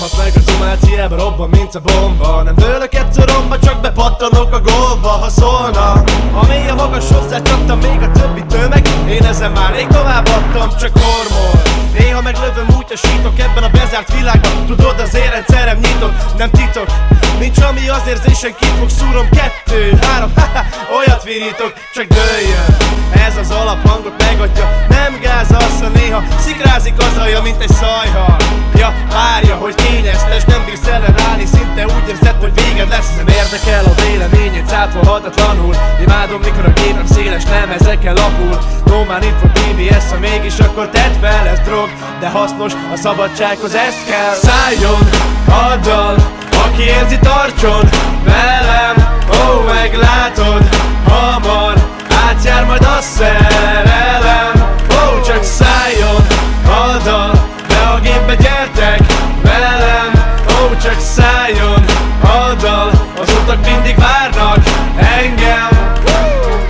hat meg a cumát, hiába robban, mint a bomba. Nem dőlök egyszer romba, csak bepattanok a gólba. Ha szólna, ha mély a magas, hozzácsaptam még a többi tömeg. Én ezen már rég továbbadtam, csak hormol. Néha meglövöm, útjasítok ebben a bezárt világban. Tudod, az érrendszerem nyitott, nem titok. Nincs ami az érzésen kifog, szúrom 2, 3, olyat virítok, csak dőljön. Ez az alaphangot megadja, nem gáz assza, néha szikrázik az alja, mint egy szajhal. Ja, várja, hogy kényeztes, nem bírsz ellenállni, szinte úgy érzed, hogy véged lesz. Nem érdekel a véleményét, cáfolhatatlanul. Imádom, mikor a gépem széles lemezekkel lapul. No man itt for BBS, ha mégis akkor tedd fel, ez drog, de hasznos, a szabadsághoz ez kell. Szálljon a dal, aki érzi, tartson velem. Ó, meglátod, hamar átjár majd a szerelem. Ó, csak szálljon a dal, de a gépbe gyertek velem. Ó, csak szálljon a dal, az utak mindig várnak engem.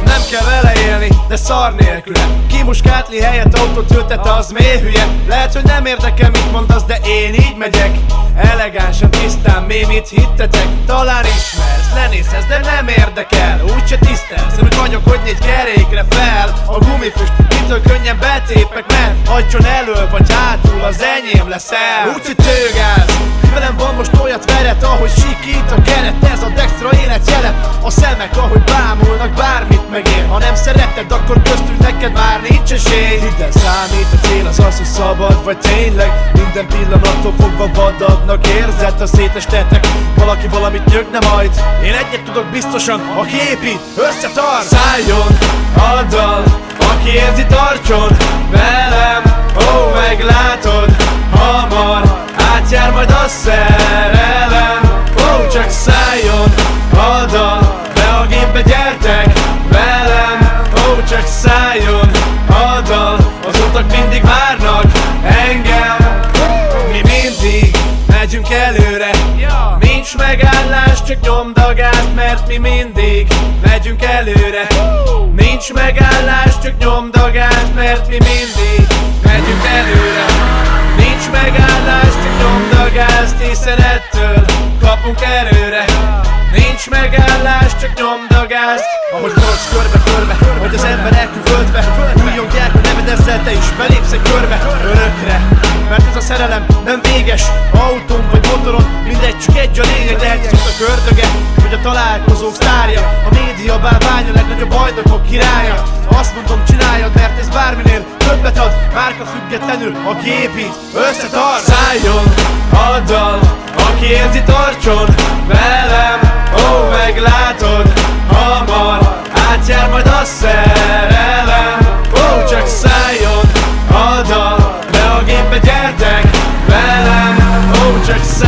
Nem kell vele élni, de szar nélküle. Kimuskátli helyett autót ültet, az mély hülye. Lehet, hogy nem érdekel, mit mondasz, de én így megyek. Elegánsan, tisztán, mi mit hittetek? Talán ismersz, lenézhetsz, de nem érdekel. Úgyse tisztelsz, úgy vagyok, hogy 4 kerékre fel. A gumifüst, mitől könnyen betépek, mert hagyjon elől vagy hátul, az enyém leszel. Úgyhogy tőgáz, velem van most olyat veret, ahogy sikít a keret. Ez a Dextra életjelet, a szemek ahogy bámulnak, bármit megér. Ha nem szereted, akkor köztünk neked már nincs esély. Hidd, számít, a cél az az, hogy szabad vagy tényleg. Minden pillanattól fogva vadabbnak érzed, ha szétestetek. Valaki valamit nyögne majd, én egyet tudok biztosan, a képi összetart. Szálljon a dal, aki érzi, tartson velem. Ó, meglátod, hamar átjár majd a szerelem. Ó, csak szálljon a dal, de a gépbe gyertek velem. Ó, csak szálljon a dal, az utak mindig várnak engem. Mi mindig megyünk előre, nincs megállás, csak nyomd a gázt, mert mi mindig megyünk előre. Nincs megállás, csak nyomd a gázt, mert mi mindig megyünk előre. Nincs megállás, csak nyomd a gázt, hiszen ettől kapunk erőre. Nincs megállás, csak nyomd a gázt. Ahogy forogsz körbe-körbe, hogy az emberek üvöltve újjongják a neved, ezzel te is belépsz egy körbe örökre. Mert ez a szerelem nem véges, autón vagy motoron, mindegy, csak egy a lényeg. Lehetsz ott a kördöge, vagy a találkozók sztárja. A média bálvány, a legnagyobb bajnokok királya. Azt mondom, csináljad, mert ez bárminél többet ad. Márka függetlenül, aki épít, összetart. Szálljon a dal, aki érzi, tartson velem. Ó, meglátod, hamar átjár majd a szerelem. Ó, csak szálljon a dal, de a gépbe gyertek velem. Ó, csak szálljon